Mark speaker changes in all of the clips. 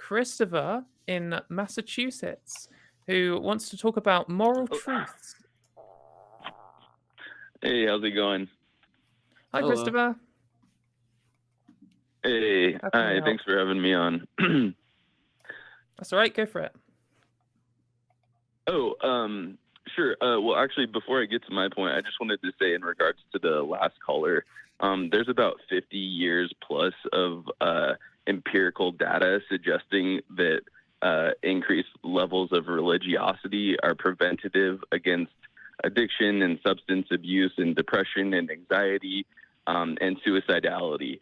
Speaker 1: Christopher in Massachusetts, who wants to talk about moral truths.
Speaker 2: Hey, how's it going?
Speaker 1: Hi,
Speaker 3: Hello.
Speaker 1: Christopher.
Speaker 2: Hey,
Speaker 1: How can we
Speaker 2: hi,
Speaker 1: help?
Speaker 2: thanks for having me on.
Speaker 1: That's all right. Go for it.
Speaker 2: Sure. Well, actually, before I get to my point, I just wanted to say in regards to the last caller, there's about 50 years plus of empirical data suggesting that increased levels of religiosity are preventative against addiction and substance abuse and depression and anxiety and suicidality.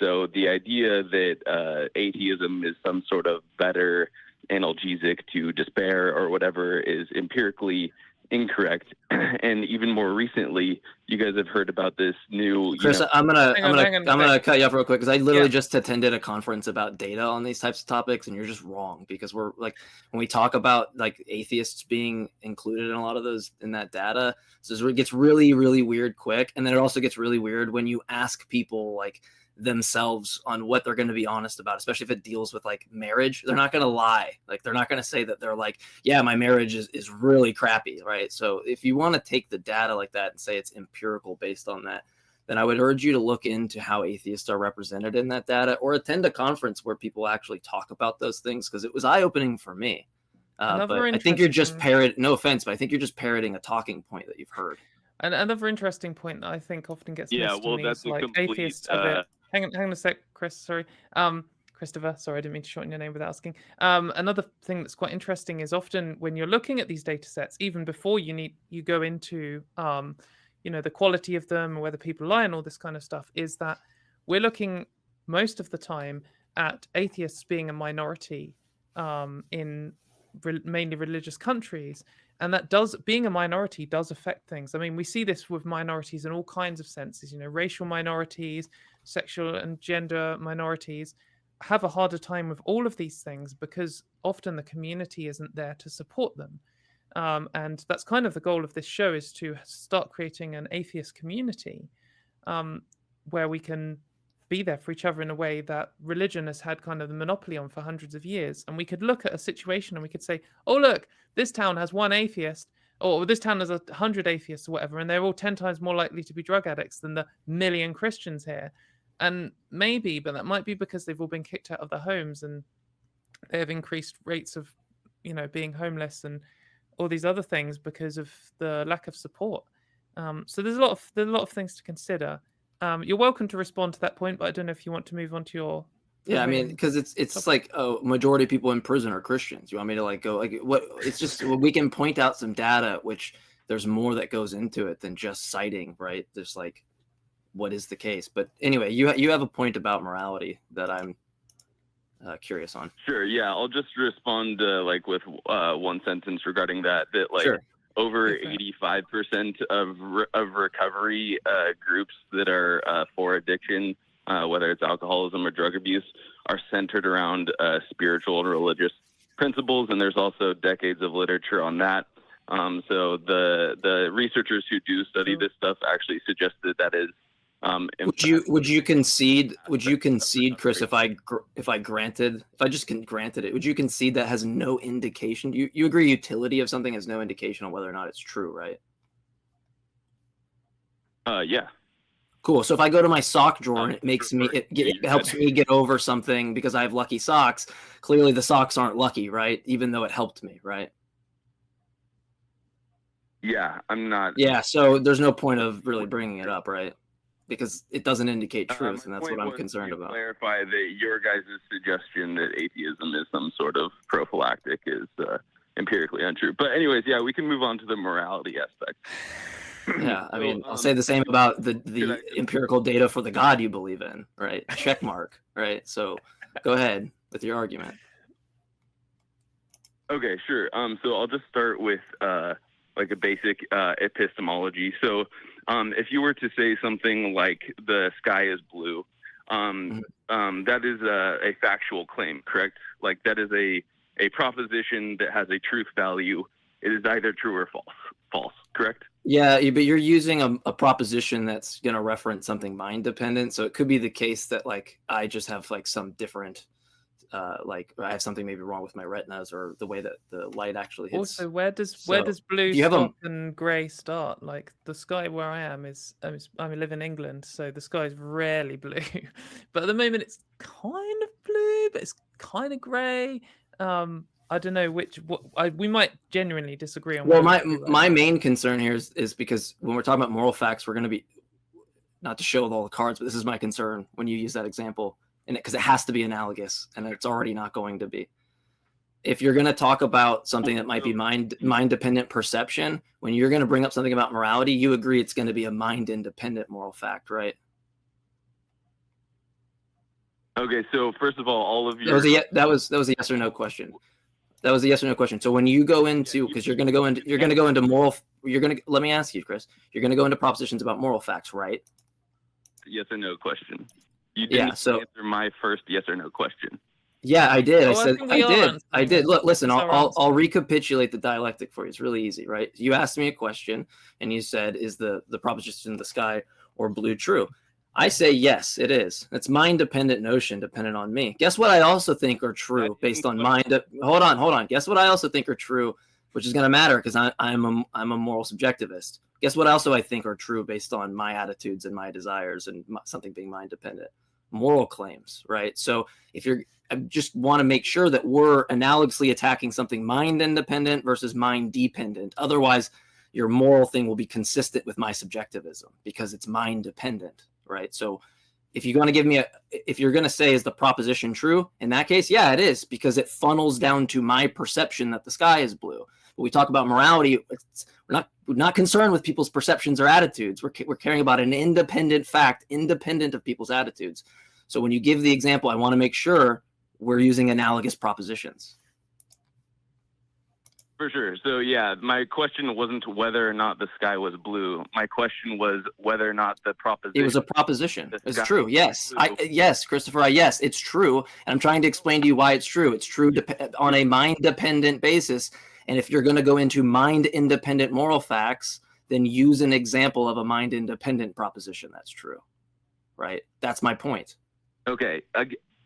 Speaker 2: So the idea that atheism is some sort of better analgesic to despair or whatever is empirically incorrect. And even more recently, you guys have heard about this new.
Speaker 3: Chris, I'm
Speaker 1: Hang on a
Speaker 3: gonna
Speaker 1: sec.
Speaker 3: cut you off real quick because I literally
Speaker 1: Yeah.
Speaker 3: just attended a conference about data on these types of topics, and you're just wrong because we're like when we talk about like atheists being included in a lot of those in that data, so it gets really, really weird quick, and then it also gets really weird when you ask people like themselves on what they're going to be honest about, especially if it deals with like marriage. They're not going to lie. Like they're not going to say that they're like, yeah, my marriage is really crappy, right? So if you want to take the data like that and say it's empirical based on that, then I would urge you to look into how atheists are represented in that data or attend a conference where people actually talk about those things, because it was eye-opening for me. But I think you're just no offense, but I think you're just parroting a talking point that you've heard.
Speaker 1: And another interesting point that I think often gets
Speaker 2: Yeah,
Speaker 1: missed
Speaker 2: well,
Speaker 1: to me
Speaker 2: that's
Speaker 1: is
Speaker 2: a
Speaker 1: like
Speaker 2: complete,
Speaker 1: atheists have it. Hang on a sec, Chris. Sorry. Christopher, sorry, I didn't mean to shorten your name without asking. Another thing that's quite interesting is often when you're looking at these data sets, even before you go into the quality of them, whether people lie and all this kind of stuff, is that we're looking most of the time at atheists being a minority in mainly religious countries. And that being a minority does affect things. I mean, we see this with minorities in all kinds of senses, racial minorities, sexual and gender minorities have a harder time with all of these things because often the community isn't there to support them. And that's kind of the goal of this show, is to start creating an atheist community where we can be there for each other in a way that religion has had kind of the monopoly on for hundreds of years. And we could look at a situation and we could say, oh, look, this town has one atheist, or this town has 100 atheists or whatever, and they're all 10 times more likely to be drug addicts than the million Christians here. And maybe, but that might be because they've all been kicked out of their homes and they have increased rates of, being homeless and all these other things because of the lack of support. So there's a lot of things to consider. You're welcome to respond to that point, but I don't know if you want to move on to your.
Speaker 3: Yeah, I mean, because it's like majority of people in prison are Christians. You want me to like go like what? It's just we can point out some data, which there's more that goes into it than just citing, right? There's like what is the case. But anyway, you have a point about morality that I'm curious on.
Speaker 2: Sure. Yeah, I'll just respond like with one sentence regarding that. That like.
Speaker 3: Sure.
Speaker 2: Over 85% of recovery groups that are for addiction, whether it's alcoholism or drug abuse, are centered around spiritual and religious principles, and there's also decades of literature on that. So the researchers who do study this stuff actually suggest that is.
Speaker 3: Would you concede, Chris, if I just granted it, would you concede that has no indication? You agree utility of something has no indication on whether or not it's true, right?
Speaker 2: Yeah.
Speaker 3: Cool. So if I go to my sock drawer and it helps me get over something because I have lucky socks, clearly the socks aren't lucky, right? Even though it helped me, right?
Speaker 2: Yeah, I'm not.
Speaker 3: Yeah, so there's no point of really bringing it up, right? Because it doesn't indicate truth, and that's what I'm concerned about.
Speaker 2: Clarify that your guys' suggestion that atheism is some sort of prophylactic is empirically untrue. But anyways, yeah, we can move on to the morality aspect.
Speaker 3: Yeah, I mean, I'll say the same about the empirical data for the God you believe in, right? Check mark, right? So go ahead with your argument.
Speaker 2: Okay, sure. So I'll just start with like a basic epistemology. So if you were to say something like the sky is blue, that is a factual claim, correct? Like that is a proposition that has a truth value. It is either true or false, correct?
Speaker 3: Yeah, but you're using a proposition that's going to reference something mind dependent. So it could be the case that like I just have like some different like I have something maybe wrong with my retinas or the way that the light actually hits.
Speaker 1: Also, where does blue
Speaker 3: you have
Speaker 1: stop and grey start? Like the sky where I am is I live in England, so the sky is rarely blue, but at the moment it's kind of blue, but it's kind of grey. I don't know we might genuinely disagree on.
Speaker 3: Well, my main concern here is because when we're talking about moral facts, we're going to be, not to show all the cards, but this is my concern when you use that example, and because it has to be analogous, and it's already not going to be. If you're going to talk about something that might be mind-dependent perception, when you're going to bring up something about morality, you agree it's going to be a mind-independent moral fact, right?
Speaker 2: Okay, so first of all of your
Speaker 3: that was a yes or no question. That was a yes or no question. So when you go into, because you're going to go into moral, let me ask you, Chris, you're going to go into propositions about moral facts, right?
Speaker 2: Yes or no question. You didn't answer my first yes or no question.
Speaker 3: Yeah, I did.
Speaker 1: Oh,
Speaker 3: I did. Look, listen, I'll recapitulate the dialectic for you. It's really easy, right? You asked me a question and you said, is the proposition in the sky or blue true? I say yes, it is. It's mind-dependent notion dependent on me. Guess what I also think are true based on mind. Hold on. Guess what I also think are true, which is going to matter because I'm a moral subjectivist. Guess what also I think are true based on my attitudes and my desires and something being mind-dependent? Moral claims, right? So I just want to make sure that we're analogously attacking something mind-independent versus mind-dependent. Otherwise, your moral thing will be consistent with my subjectivism because it's mind-dependent. Right. So if you're going to give me if you're going to say, is the proposition true? In that case, yeah, it is, because it funnels down to my perception that the sky is blue. When we talk about morality, we're not concerned with people's perceptions or attitudes. We're caring about an independent fact, independent of people's attitudes. So when you give the example, I want to make sure we're using analogous propositions.
Speaker 2: For sure. So yeah, my question wasn't whether or not the sky was blue. My question was whether or not the proposition.
Speaker 3: It was a proposition. It's true. Yes. Yes, Christopher. Yes, it's true. And I'm trying to explain to you why it's true. It's true on a mind-dependent basis. And if you're going to go into mind-independent moral facts, then use an example of a mind-independent proposition that's true. Right? That's my point.
Speaker 2: Okay.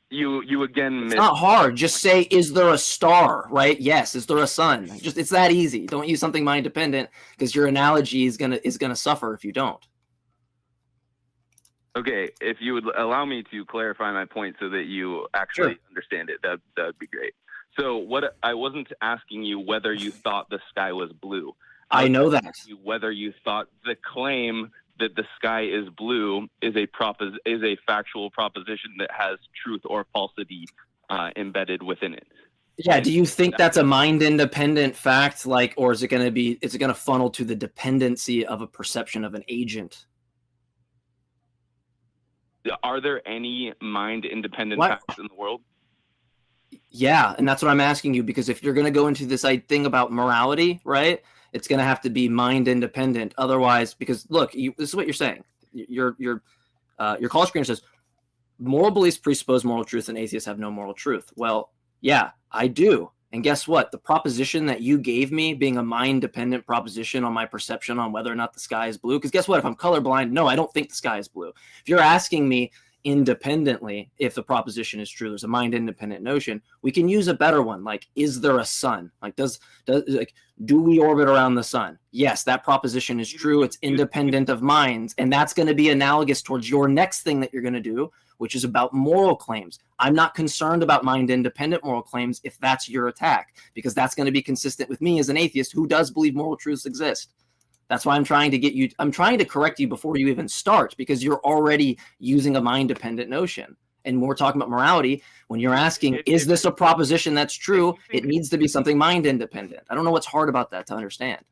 Speaker 2: You again missed.
Speaker 3: It's not hard. Just say, is there a star? Right? Yes. Is there a sun? It's that easy. Don't use something mind dependent because your analogy is gonna suffer if you don't.
Speaker 2: Okay, if you would allow me to clarify my point so that you actually understand it, that would be great. So I wasn't asking you whether you thought the sky was blue.
Speaker 3: I know that.
Speaker 2: Whether you thought the claim that the sky is blue is a factual proposition that has truth or falsity embedded within it.
Speaker 3: Yeah. Do you think that's a mind-independent fact, or is it going to funnel to the dependency of a perception of an agent?
Speaker 2: Are there any mind-independent facts in the world? Yeah,
Speaker 3: and that's what I'm asking you, because if you're going to go into this thing about morality, right? It's going to have to be mind independent. Otherwise, because look, this is what you're saying. Your call screener says moral beliefs presuppose moral truth and atheists have no moral truth. Well, yeah, I do. And guess what? The proposition that you gave me being a mind dependent proposition on my perception on whether or not the sky is blue. Because guess what? If I'm colorblind, no, I don't think the sky is blue. If you're asking me independently if the proposition is true, there's a mind independent notion, we can use a better one, like, is there a sun? Like, do we orbit around the sun? Yes, that proposition is true. It's independent of minds, and that's going to be analogous towards your next thing that you're going to do, which is about moral claims. I'm not concerned about mind independent moral claims if that's your attack, because that's going to be consistent with me as an atheist who does believe moral truths exist. That's why I'm trying to correct you before you even start, because you're already using a mind-dependent notion. And when we're talking about morality, when you're asking, is this a proposition that's true, it needs to be something mind-independent. I don't know what's hard about that to understand.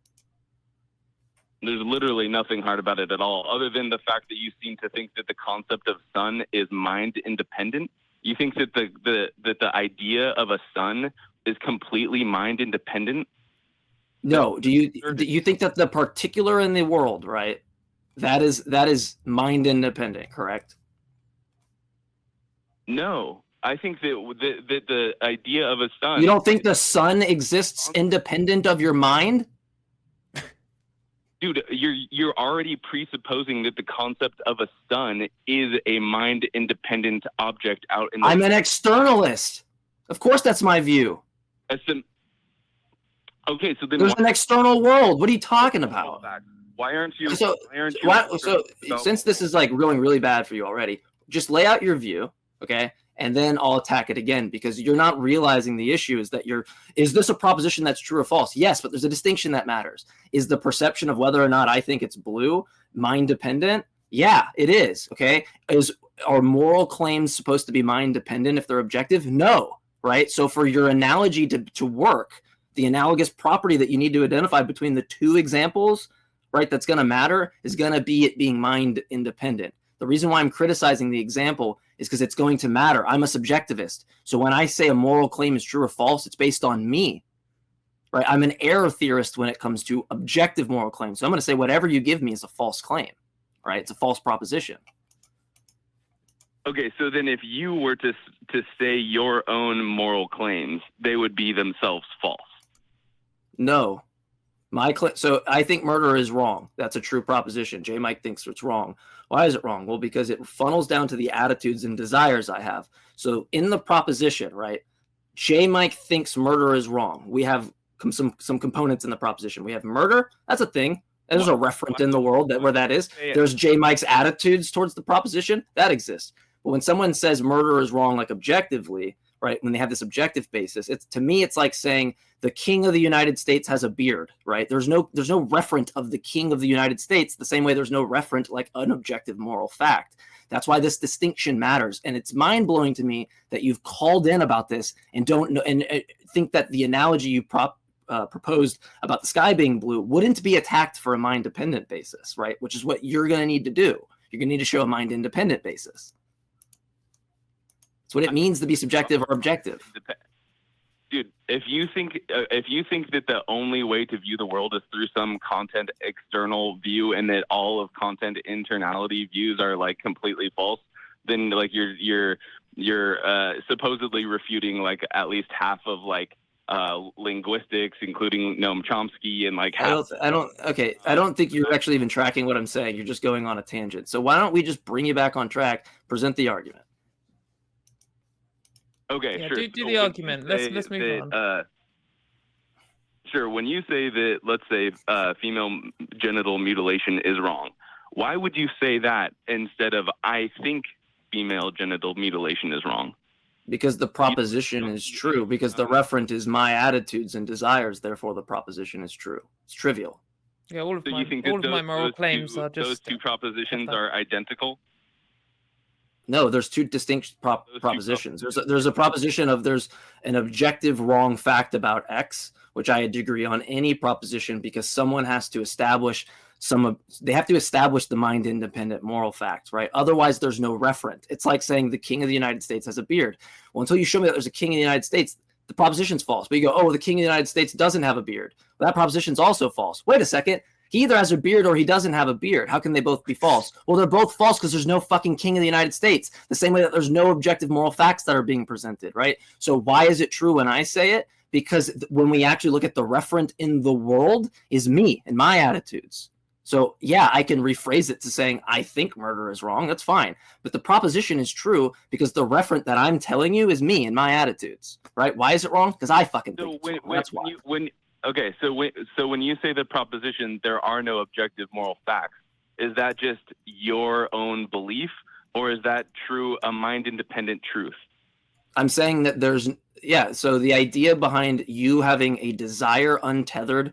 Speaker 2: There's literally nothing hard about it at all, other than the fact that you seem to think that the concept of sun is mind-independent. You think that the idea of a sun is completely mind-independent?
Speaker 3: No, do you think that the particular in the world, right, that is mind independent, correct?
Speaker 2: No, I think that the idea of a sun.
Speaker 3: You don't think the sun exists independent of your mind?
Speaker 2: Dude, you're already presupposing that the concept of a sun is a mind independent object out in the.
Speaker 3: I'm an externalist. Of course, that's my view.
Speaker 2: Okay, so then
Speaker 3: there's an external world. What are you talking about?
Speaker 2: Why aren't you?
Speaker 3: So since this is like going really bad for you already, just lay out your view, okay, and then I'll attack it again, because you're not realizing the issue is that is this a proposition that's true or false? Yes, but there's a distinction that matters. Is the perception of whether or not I think it's blue mind dependent? Yeah, it is. Okay, are moral claims supposed to be mind dependent if they're objective? No, right? So for your analogy to work, the analogous property that you need to identify between the two examples, right, that's going to matter is going to be it being mind independent. The reason why I'm criticizing the example is because it's going to matter. I'm a subjectivist. So when I say a moral claim is true or false, it's based on me, right? I'm an error theorist when it comes to objective moral claims. So I'm going to say whatever you give me is a false claim, right? It's a false proposition.
Speaker 2: Okay, so then if you were to say your own moral claims, they would be themselves false.
Speaker 3: No. So I think murder is wrong. That's a true proposition. J. Mike thinks it's wrong. Why is it wrong? Well, because it funnels down to the attitudes and desires I have. So in the proposition, right, J. Mike thinks murder is wrong. We have some components in the proposition. We have murder. That's a thing. There's a referent in the world where that is. There's J. Mike's attitudes towards the proposition. That exists. But when someone says murder is wrong, like objectively, right, when they have this objective basis, to me, it's like saying the king of the United States has a beard, right? There's no referent of the king of the United States the same way there's no referent like an objective moral fact. That's why this distinction matters. And it's mind-blowing to me that you've called in about this and don't know and think that the analogy you proposed about the sky being blue wouldn't be attacked for a mind-dependent basis, right? Which is what you're going to need to do. You're going to need to show a mind-independent basis. That's what it means to be subjective or objective.
Speaker 2: Dude, if you think that the only way to view the world is through some content external view, and that all of content internality views are like completely false, then like you're supposedly refuting like at least half of like linguistics, including Noam Chomsky, and like half. I
Speaker 3: don't think you're actually even tracking what I'm saying. You're just going on a tangent. So why don't we just bring you back on track, present the argument?
Speaker 2: Okay,
Speaker 1: yeah,
Speaker 2: sure.
Speaker 1: Do the argument. Let's move on.
Speaker 2: Sure. When you say that, let's say, female genital mutilation is wrong, why would you say that instead of I think female genital mutilation is wrong?
Speaker 3: Because the proposition is true. Because the referent is my attitudes and desires. Therefore, the proposition is true. It's trivial.
Speaker 1: Yeah, all of my moral claims are just
Speaker 2: those two propositions are identical.
Speaker 3: No, there's two distinct propositions. There's a proposition of there's an objective wrong fact about X, which I agree on any proposition, because someone has to establish they have to establish the mind independent moral fact, right? Otherwise, there's no referent. It's like saying the king of the United States has a beard. Well, until you show me that there's a king of the United States, the proposition's false. But you go, oh, the king of the United States doesn't have a beard. Well, that proposition's also false. Wait a second. He either has a beard or he doesn't have a beard. How can they both be false? Well, they're both false because there's no fucking king of the United States. The same way that there's no objective moral facts that are being presented, right? So why is it true when I say it? Because when we actually look at the referent in the world is me and my attitudes. So yeah, I can rephrase it to saying I think murder is wrong. That's fine. But the proposition is true because the referent that I'm telling you is me and my attitudes, right? Why is it wrong? Because I fucking think it's wrong. That's why.
Speaker 2: Okay, so when you say the proposition, there are no objective moral facts, is that just your own belief, or is that a mind-independent truth?
Speaker 3: I'm saying that so the idea behind you having a desire untethered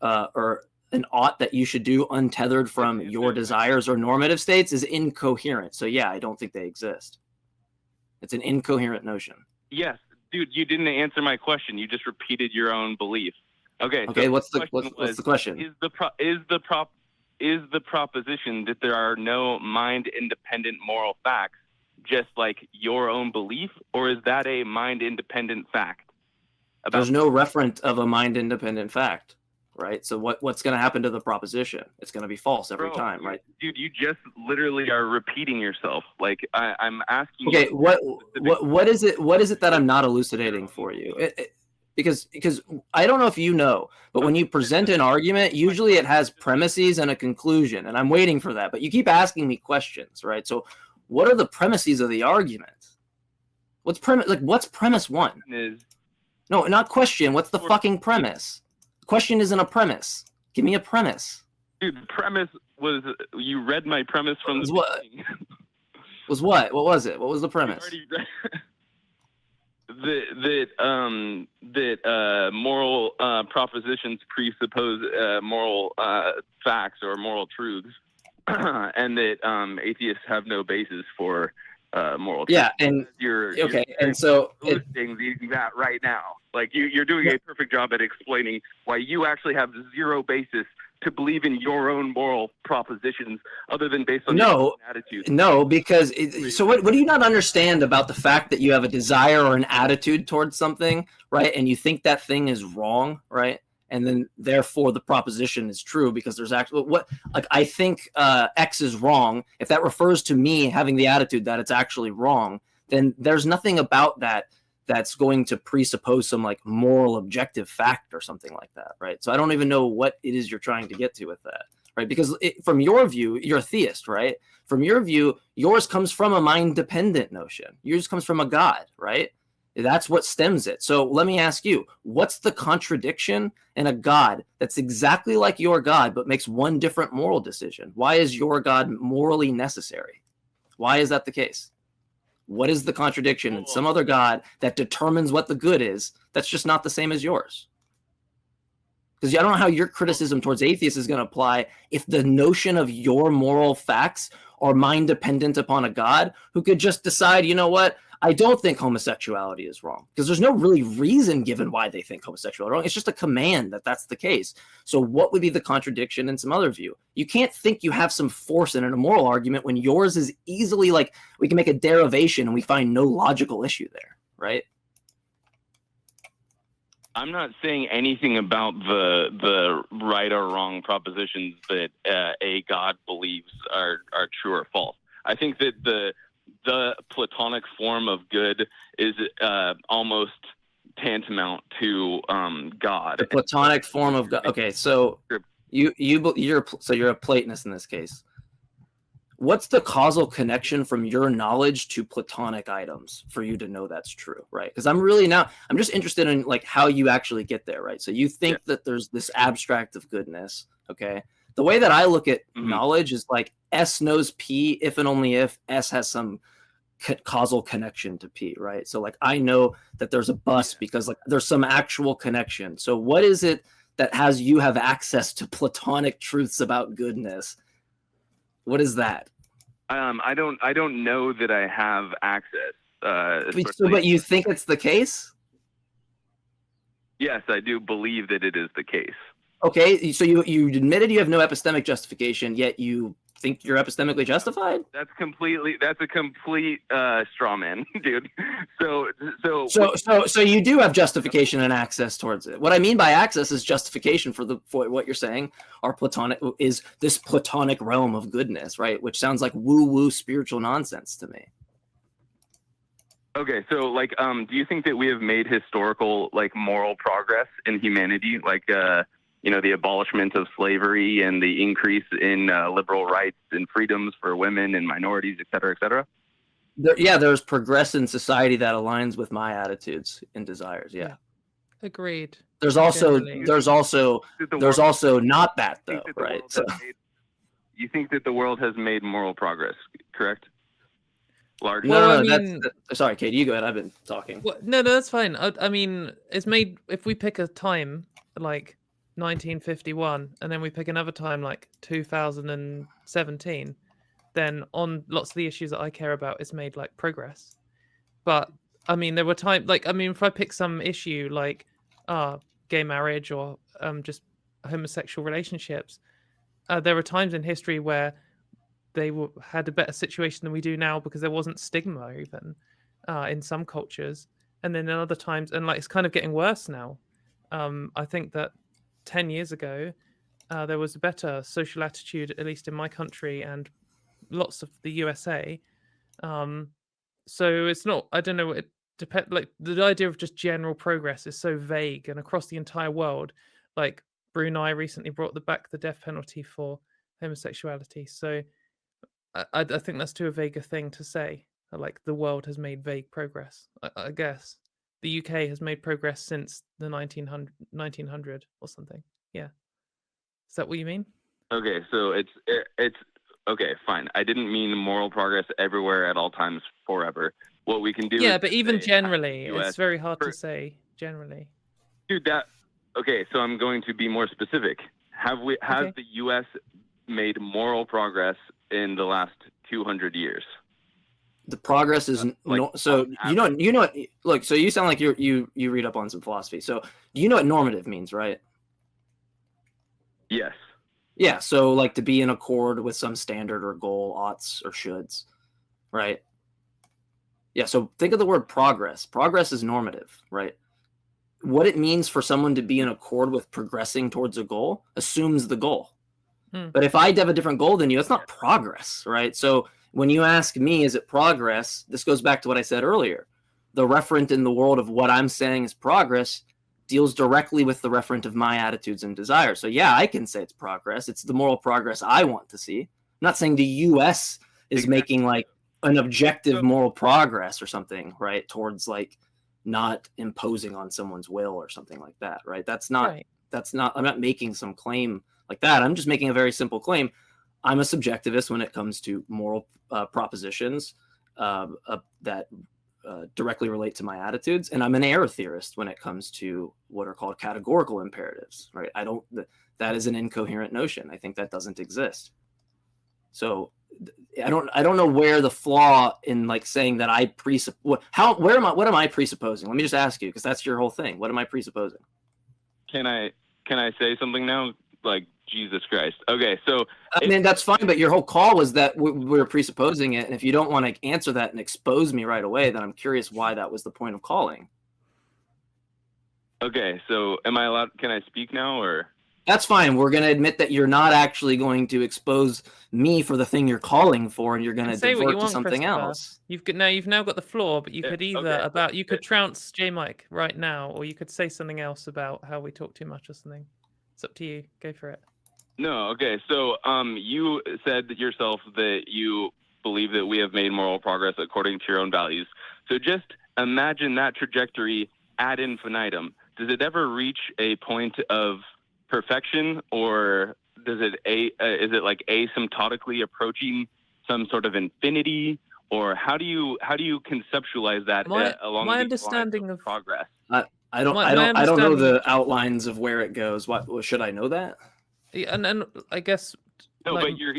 Speaker 3: or an ought that you should do untethered from your desires or normative states is incoherent. So yeah, I don't think they exist. It's an incoherent notion.
Speaker 2: Yes, dude, you didn't answer my question. You just repeated your own belief. Okay.
Speaker 3: So what's the question?
Speaker 2: Is the proposition that there are no mind-independent moral facts just like your own belief, or is that a mind-independent fact?
Speaker 3: There's no referent of a mind-independent fact, right? So what's going to happen to the proposition? It's going to be false every time, right?
Speaker 2: Dude, you just literally are repeating yourself. Like I'm asking.
Speaker 3: Okay, what is it? What is it that I'm not elucidating for you? Because I don't know if you know, but when you present an argument, usually it has premises and a conclusion, and I'm waiting for that. But you keep asking me questions, right? So what are the premises of the argument? What's premise? Like, what's premise one? No, not question. What's the fucking premise? Question isn't a premise. Give me a premise.
Speaker 2: Dude, the premise was, you read my premise from the beginning.
Speaker 3: Was what? What was it? What was the premise?
Speaker 2: That moral propositions presuppose moral facts or moral truths, and that atheists have no basis for moral truth.
Speaker 3: Yeah, and
Speaker 2: you're
Speaker 3: and so
Speaker 2: listing that right now. Like you're doing a perfect job at explaining why you actually have zero basis to believe in your own moral propositions other than based on your own attitude.
Speaker 3: No, because so what do you not understand about the fact that you have a desire or an attitude towards something, right? And you think that thing is wrong, right? And then therefore the proposition is true because there's actually I think X is wrong. If that refers to me having the attitude that it's actually wrong, then there's nothing about that that's going to presuppose some like moral objective fact or something like that, right? So I don't even know what it is you're trying to get to with that, right? Because from your view, you're a theist, right? From your view, yours comes from a mind-dependent notion. Yours comes from a God, right? That's what stems it. So let me ask you, what's the contradiction in a God that's exactly like your God but makes one different moral decision? Why is your God morally necessary? Why is that the case? What is the contradiction in some other God that determines what the good is that's just not the same as yours? Because I don't know how your criticism towards atheists is going to apply if the notion of your moral facts are mind dependent upon a God who could just decide, you know what, I don't think homosexuality is wrong. Because there's no really reason given why they think homosexuality is wrong. It's just a command that that's the case. So what would be the contradiction in some other view? You can't think you have some force in a moral argument when yours is easily like, we can make a derivation and we find no logical issue there, right?
Speaker 2: I'm not saying anything about the right or wrong propositions that a God believes are true or false. I think that the Platonic form of good is almost tantamount to God.
Speaker 3: The Platonic form of God. Okay, so you're a Platonist in this case. What's the causal connection from your knowledge to Platonic items for you to know that's true, right? Because I'm just interested in like how you actually get there, right? So you think that there's this abstract of goodness, okay? The way that I look at knowledge is like S knows P if and only if S has some causal connection to P, right? So like I know that there's a bus because like there's some actual connection. So what is it that has you have access to Platonic truths about goodness? What is that?
Speaker 2: I don't know that I have access.
Speaker 3: But you think it's the case?
Speaker 2: Yes, I do believe that it is the case.
Speaker 3: Okay, so you admitted you have no epistemic justification, yet you think you're epistemically justified?
Speaker 2: That's a complete straw man, dude.
Speaker 3: So you do have justification and access towards it. What I mean by access is justification for what you're saying. Our Platonic is this Platonic realm of goodness, right? Which sounds like woo-woo spiritual nonsense to me.
Speaker 2: Okay, so like, do you think that we have made historical like moral progress in humanity, like the abolishment of slavery and the increase in liberal rights and freedoms for women and minorities, et cetera, et cetera?
Speaker 3: There's progress in society that aligns with my attitudes and desires. Yeah.
Speaker 1: Agreed.
Speaker 3: There's also not that though, right? So
Speaker 2: you think that the world has made moral progress, correct? Largely.
Speaker 3: No, sorry, Katie, you go ahead. I've been talking.
Speaker 1: Well, no, that's fine. I mean, it's made, if we pick a time like 1951 and then we pick another time like 2017, then on lots of the issues that I care about, it's made like progress. But I mean, there were times like, I mean, if I pick some issue like gay marriage or just homosexual relationships, there were times in history where they had a better situation than we do now because there wasn't stigma even in some cultures, and then in other times, and like it's kind of getting worse now. I think that 10 years ago there was a better social attitude, at least in my country and lots of the USA. So it's not, I don't know, it depends. Like the idea of just general progress is so vague, and across the entire world, like Brunei recently brought back the death penalty for homosexuality. So I think that's too vague a thing to say. like the world has made vague progress. I guess the UK has made progress since the 1900 or something. Yeah, is that what you mean?
Speaker 2: Okay, so it's okay, fine. I didn't mean moral progress everywhere at all times forever. What we can do
Speaker 1: Yeah,
Speaker 2: is
Speaker 1: but
Speaker 2: just
Speaker 1: even
Speaker 2: say,
Speaker 1: generally,
Speaker 2: US
Speaker 1: it's very hard to
Speaker 2: for-
Speaker 1: say generally.
Speaker 2: Dude, okay, so I'm going to be more specific. Has
Speaker 1: Okay.
Speaker 2: the US made moral progress in the last 200 years?
Speaker 3: The progress is so you know look, so you sound like you read up on some philosophy. So do you know what normative means, right?
Speaker 2: Yes.
Speaker 3: Yeah, so like to be in accord with some standard or goal, oughts or shoulds, right? Yeah, so think of the word progress. Progress is normative, right? What it means for someone to be in accord with progressing towards a goal assumes the goal. But if I have a different goal than you, that's not progress, right? So when you ask me, is it progress? This goes back to what I said earlier. The referent in the world of what I'm saying is progress deals directly with the referent of my attitudes and desires. So yeah, I can say it's progress. It's the moral progress I want to see. I'm not saying the US is making like an objective moral progress or something, right? Towards like not imposing on someone's will or something like that, right? That's not, I'm not making some claim like that. I'm just making a very simple claim. I'm a subjectivist when it comes to moral propositions that directly relate to my attitudes, and I'm an error theorist when it comes to what are called categorical imperatives, right? That is an incoherent notion. I think that doesn't exist. So I don't know where the flaw in like saying that I what am I presupposing? Let me just ask you, because that's your whole thing. What am I presupposing?
Speaker 2: Can I say something now? Like, Jesus Christ. Okay, so
Speaker 3: I mean, that's fine, but your whole call was that we're presupposing it, and if you don't want to answer that and expose me right away, then I'm curious why that was the point of calling.
Speaker 2: Okay, so am I allowed? Can I speak now, or?
Speaker 3: That's fine. We're going to admit that you're not actually going to expose me for the thing you're calling for, and you're going to divert to something else.
Speaker 1: You've now got the floor, but you could either you could trounce J Mike right now, or you could say something else about how we talk too much or something. It's up to you. Go for it.
Speaker 2: No, okay. So you said yourself that you believe that we have made moral progress according to your own values. So just imagine that trajectory ad infinitum. Does it ever reach a point of perfection, or does it is it like asymptotically approaching some sort of infinity, or how do you conceptualize that along
Speaker 1: my
Speaker 2: the
Speaker 1: understanding
Speaker 2: lines of progress?
Speaker 3: I don't know the outlines of where it goes. What should I know that?
Speaker 1: Yeah, and I guess
Speaker 2: no,
Speaker 1: like,
Speaker 2: but you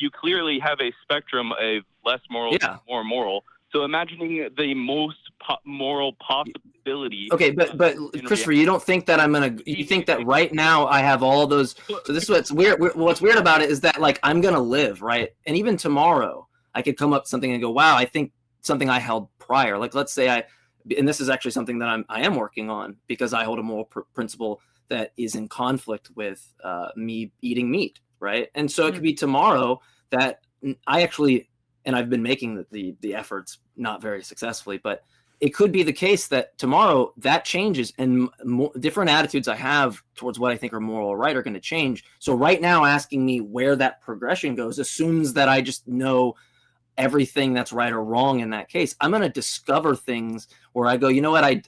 Speaker 2: clearly have a spectrum of less moral to more moral. So imagining the most moral possibility.
Speaker 3: Okay, but Christopher, you don't think that you think that right now I have all those. So this is what's weird. What's weird about it is that like I'm gonna live, right? And even tomorrow I could come up with something and go, wow, I think something I held prior. Like let's say and this is actually something that I am working on because I hold a moral principle that is in conflict with me eating meat, right? And so it could be tomorrow that I actually, and I've been making the efforts not very successfully, but it could be the case that tomorrow that changes and different attitudes I have towards what I think are moral or right are going to change. So right now asking me where that progression goes assumes that I just know everything that's right or wrong in that case. I'm going to discover things where I go, you know what,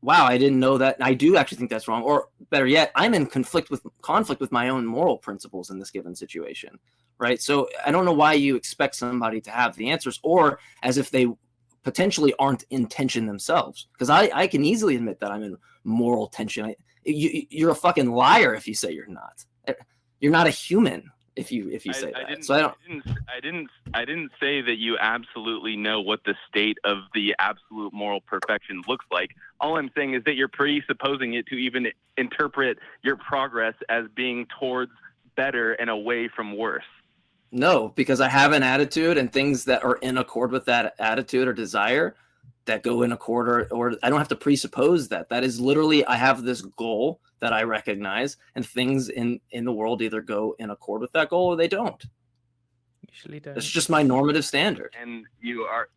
Speaker 3: wow, I didn't know that. I do actually think that's wrong. Or better yet, I'm in conflict with my own moral principles in this given situation, right? So I don't know why you expect somebody to have the answers, or as if they potentially aren't in tension themselves. Because I can easily admit that I'm in moral tension. You're a fucking liar if you say you're not. You're not a human if you say that. So
Speaker 2: I didn't say that you absolutely know what the state of the absolute moral perfection looks like. All I'm saying is that you're presupposing it to even interpret your progress as being towards better and away from worse.
Speaker 3: No, because I have an attitude and things that are in accord with that attitude or desire that go in accord, or I don't have to presuppose that. That is literally, I have this goal that I recognize, and things in the world either go in accord with that goal or they don't.
Speaker 1: Usually don't.
Speaker 3: It's just my normative standard.
Speaker 2: And you are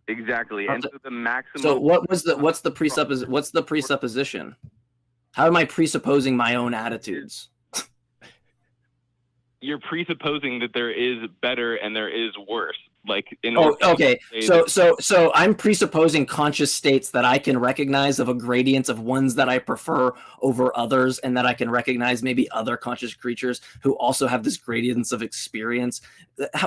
Speaker 2: exactly. And so the maximum.
Speaker 3: So what's the presupposition? How am I presupposing my own attitudes?
Speaker 2: you're presupposing that there is better and there is worse. Like in
Speaker 3: Oh,
Speaker 2: order to
Speaker 3: okay.
Speaker 2: say
Speaker 3: So
Speaker 2: that-
Speaker 3: so I'm presupposing conscious states that I can recognize of a gradient of ones that I prefer over others, and that I can recognize maybe other conscious creatures who also have this gradients of experience.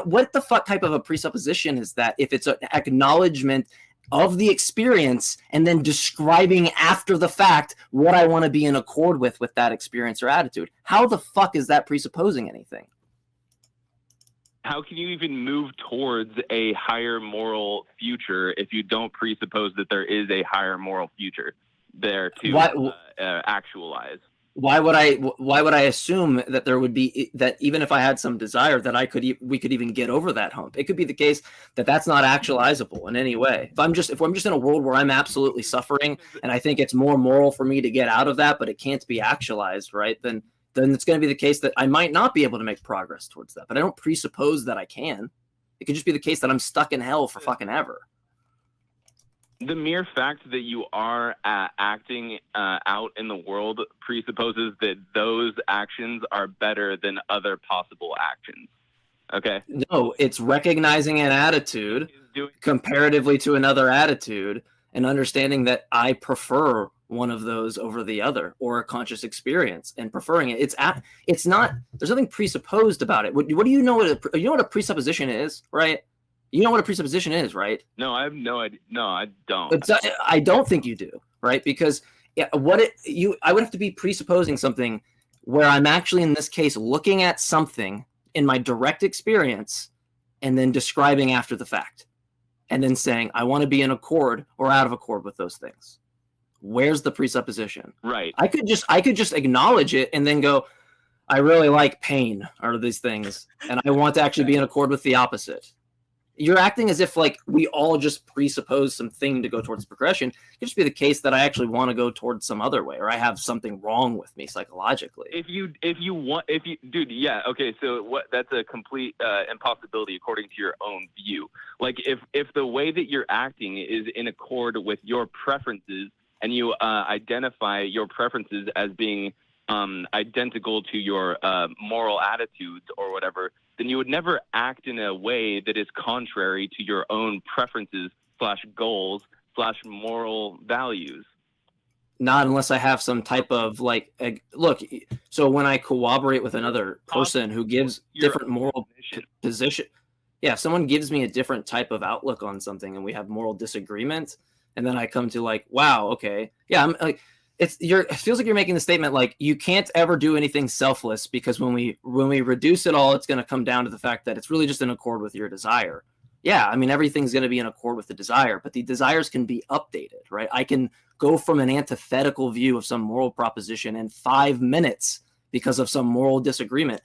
Speaker 3: What the fuck type of a presupposition is that if it's an acknowledgement of the experience and then describing after the fact what I want to be in accord with that experience or attitude? How the fuck is that presupposing anything?
Speaker 2: how can you even move towards a higher moral future if you don't presuppose that there is a higher moral future there to actualize?
Speaker 3: Why would I assume that there would be, that even if I had some desire that we could even get over that hump? It could be the case that that's not actualizable in any way. If I'm just in a world where I'm absolutely suffering and I think it's more moral for me to get out of that, but it can't be actualized, right? Then it's going to be the case that I might not be able to make progress towards that. But I don't presuppose that I can. It could just be the case that I'm stuck in hell for fucking ever.
Speaker 2: The mere fact that you are acting out in the world presupposes that those actions are better than other possible actions. Okay?
Speaker 3: No, it's recognizing an attitude comparatively to another attitude and understanding that I prefer one of those over the other, or a conscious experience and preferring it. It's not, there's nothing presupposed about it. What do you know what a presupposition is, right? You know what a presupposition is, right?
Speaker 2: No, I have no idea. No, I don't.
Speaker 3: I don't think you do, right? Because I would have to be presupposing something where I'm actually, in this case, looking at something in my direct experience and then describing after the fact, and then saying I want to be in accord or out of accord with those things. Where's the presupposition?
Speaker 2: Right.
Speaker 3: I could just acknowledge it and then go, I really like pain or these things, and I want to actually be in accord with the opposite. You're acting as if like we all just presuppose something to go towards progression. It could just be the case that I actually want to go towards some other way, or I have something wrong with me psychologically.
Speaker 2: Dude, yeah, okay. So that's a complete impossibility according to your own view. Like if the way that you're acting is in accord with your preferences, and you identify your preferences as being identical to your moral attitudes or whatever, then you would never act in a way that is contrary to your own preferences / goals / moral values.
Speaker 3: Not unless I have some type of like, look, so when I cooperate with another person who gives different moral position, yeah, if someone gives me a different type of outlook on something and we have moral disagreement, and then I come to like, wow, okay, yeah, I'm like, it feels like you're making the statement like you can't ever do anything selfless, because when we reduce it all, it's going to come down to the fact that it's really just in accord with your desire. Yeah, I mean, everything's going to be in accord with the desire, but the desires can be updated, right? I can go from an antithetical view of some moral proposition in 5 minutes because of some moral disagreement.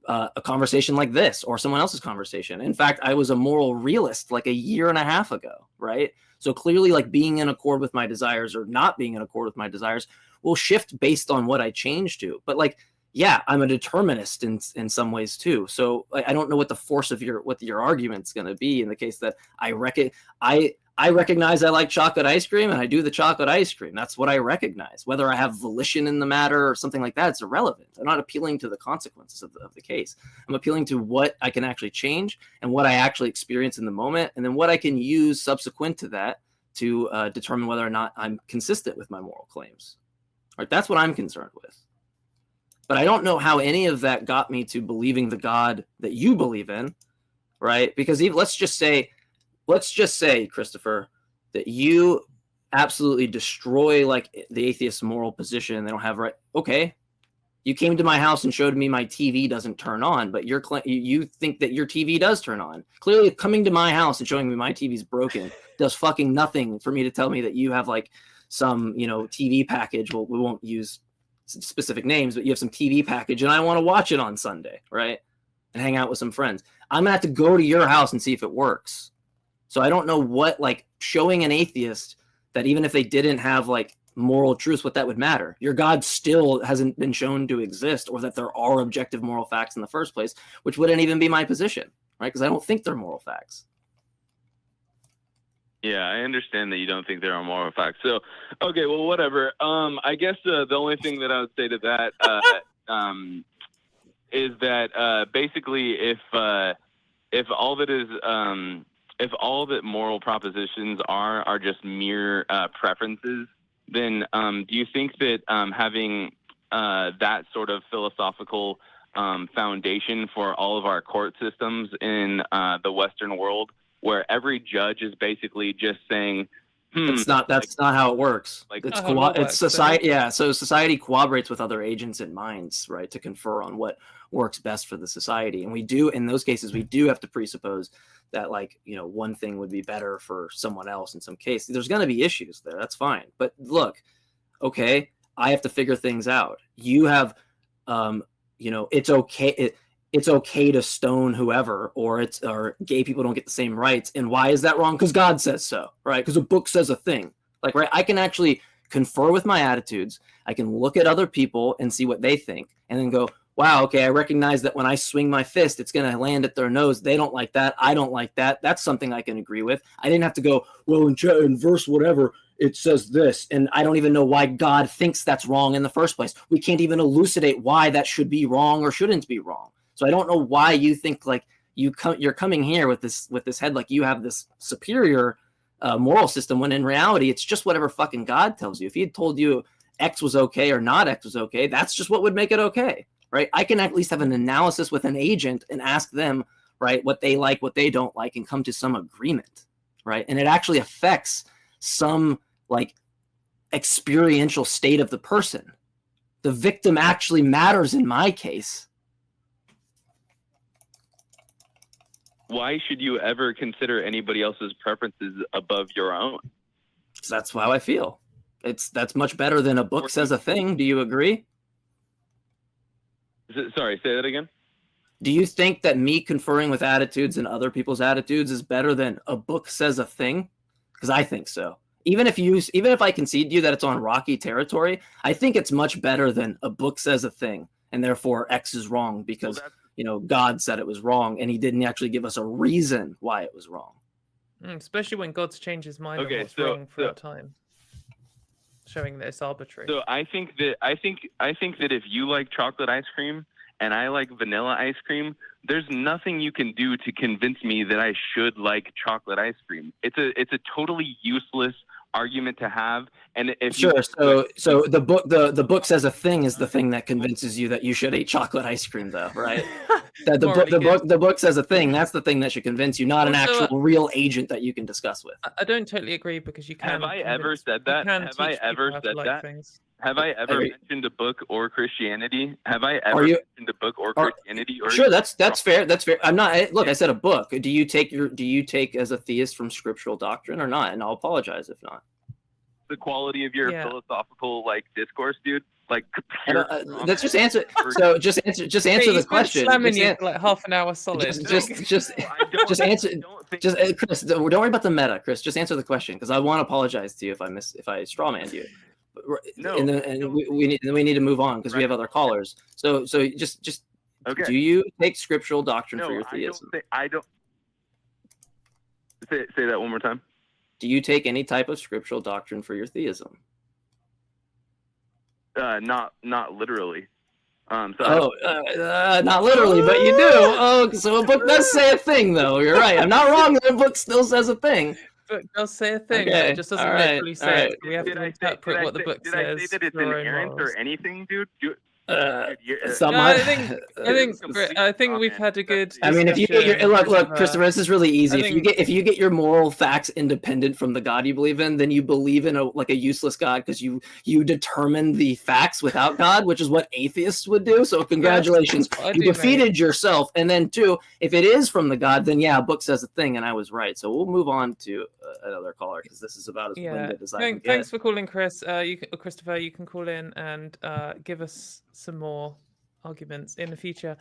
Speaker 3: A conversation like this or someone else's conversation. In fact, I was a moral realist like a year and a half ago, right? So clearly, like, being in accord with my desires or not being in accord with my desires will shift based on what I change to. But like, yeah, I'm a determinist in some ways too. So I don't know what the force of your argument's going to be in the case that I recognize I like chocolate ice cream and I do the chocolate ice cream. That's what I recognize. Whether I have volition in the matter or something like that, it's irrelevant. I'm not appealing to the consequences of the case. I'm appealing to what I can actually change and what I actually experience in the moment, and then what I can use subsequent to that to determine whether or not I'm consistent with my moral claims. Right? That's what I'm concerned with. But I don't know how any of that got me to believing the God that you believe in, right? Because let's just say, Christopher, that you absolutely destroy like the atheist moral position. They don't have right. Okay, you came to my house and showed me my TV doesn't turn on, but you think that your TV does turn on. Clearly, coming to my house and showing me my TV's broken does fucking nothing for me to tell me that you have like some TV package. Well, we won't use specific names, but you have some TV package and I want to watch it on Sunday, right? And hang out with some friends. I'm gonna have to go to your house and see if it works. So I don't know what, like, showing an atheist that even if they didn't have like moral truths, what that would matter. Your God still hasn't been shown to exist, or that there are objective moral facts in the first place, which wouldn't even be my position, right? Because I don't think they're moral facts.
Speaker 2: Yeah, I understand that you don't think there are moral facts. So, okay, well, whatever. I guess the only thing that I would say to that, is that basically if all that moral propositions are just mere preferences, then do you think that having that sort of philosophical foundation for all of our court systems in the Western world, where every judge is basically just saying,
Speaker 3: That's not how it works.
Speaker 2: Like,
Speaker 3: It's society. Yeah, so society cooperates with other agents and minds, right, to confer on what works best for the society. And we do, in those cases, we do have to presuppose that, like, one thing would be better for someone else in some case. There's going to be issues there. That's fine. But look, okay, I have to figure things out. You have, it's okay. It's okay to stone whoever, or gay people don't get the same rights. And why is that wrong? Because God says so, right? Because a book says a thing. Like, right, I can actually confer with my attitudes. I can look at other people and see what they think, and then go, wow, okay, I recognize that when I swing my fist, it's going to land at their nose. They don't like that. I don't like that. That's something I can agree with. I didn't have to go, well, in verse whatever, it says this, and I don't even know why God thinks that's wrong in the first place. We can't even elucidate why that should be wrong or shouldn't be wrong. So I don't know why you think like you're coming here with this head like you have this superior moral system, when in reality it's just whatever fucking God tells you. If he had told you X was okay or not X was okay, that's just what would make it okay, right? I can at least have an analysis with an agent and ask them, right, what they like, what they don't like, and come to some agreement, right? And it actually affects some like experiential state of the person. The victim actually matters in my case.
Speaker 2: Why should you ever consider anybody else's preferences above your own?
Speaker 3: That's how I feel. That's much better than a book says a thing. Do you agree?
Speaker 2: Sorry, say that again.
Speaker 3: Do you think that me conferring with attitudes and other people's attitudes is better than a book says a thing? Because I think so. Even if I concede to you that it's on rocky territory, I think it's much better than a book says a thing, and therefore X is wrong because God said it was wrong, and he didn't actually give us a reason why it was wrong.
Speaker 1: Especially when God's changed his mind on what's wrong for a time, showing that it's arbitrary.
Speaker 2: So I think that if you like chocolate ice cream and I like vanilla ice cream, there's nothing you can do to convince me that I should like chocolate ice cream. It's a totally useless argument to have. And if
Speaker 3: so the book says a thing is the thing that convinces you that you should eat chocolate ice cream, though, right? That the book says a thing, that's the thing that should convince you, not an actual real agent that you can discuss with.
Speaker 1: I don't totally agree, because you can.
Speaker 2: Have I ever said that? Have I ever said that? Have I ever mentioned a book or Christianity? Have I ever mentioned a book or Christianity?
Speaker 3: Sure, that's fair. That's fair. I'm not. Look, I said a book. Do you take as a theist from scriptural doctrine or not? And I'll apologize if not.
Speaker 2: The quality of your philosophical discourse, dude.
Speaker 3: Let's just answer. So just answer the question.
Speaker 1: Slamming you for like half an hour solid.
Speaker 3: Just answer. Chris, don't worry about the meta, Chris. Just answer the question, because I want to apologize to you if I strawmanned you. We need to move on because we have other callers. So just okay. Do you take scriptural doctrine for your theism?
Speaker 2: I don't. Say that one more time.
Speaker 3: Do you take any type of scriptural doctrine for your theism?
Speaker 2: Not literally.
Speaker 3: Not literally, but you do. Oh, so a book does say a thing, though. You're right. I'm not wrong. The book still says a thing.
Speaker 1: Book does say a thing. Okay. It just doesn't literally say it. We have to interpret what the book says.
Speaker 2: Did I say that it's inerrant or anything, dude?
Speaker 1: I think we've had a good discussion.
Speaker 3: I mean, if you get your look, Christopher, this is really easy. If you get your moral facts independent from the God you believe in, then you believe in a useless God, because you determine the facts without God, which is what atheists would do. So congratulations, you defeated yourself. And then two, if it is from the God, then a book says a thing, and I was right. So we'll move on to another caller, because this is about as winded as I can get.
Speaker 1: Thanks for calling, Chris. Christopher, you can call in and give us some more arguments in the future.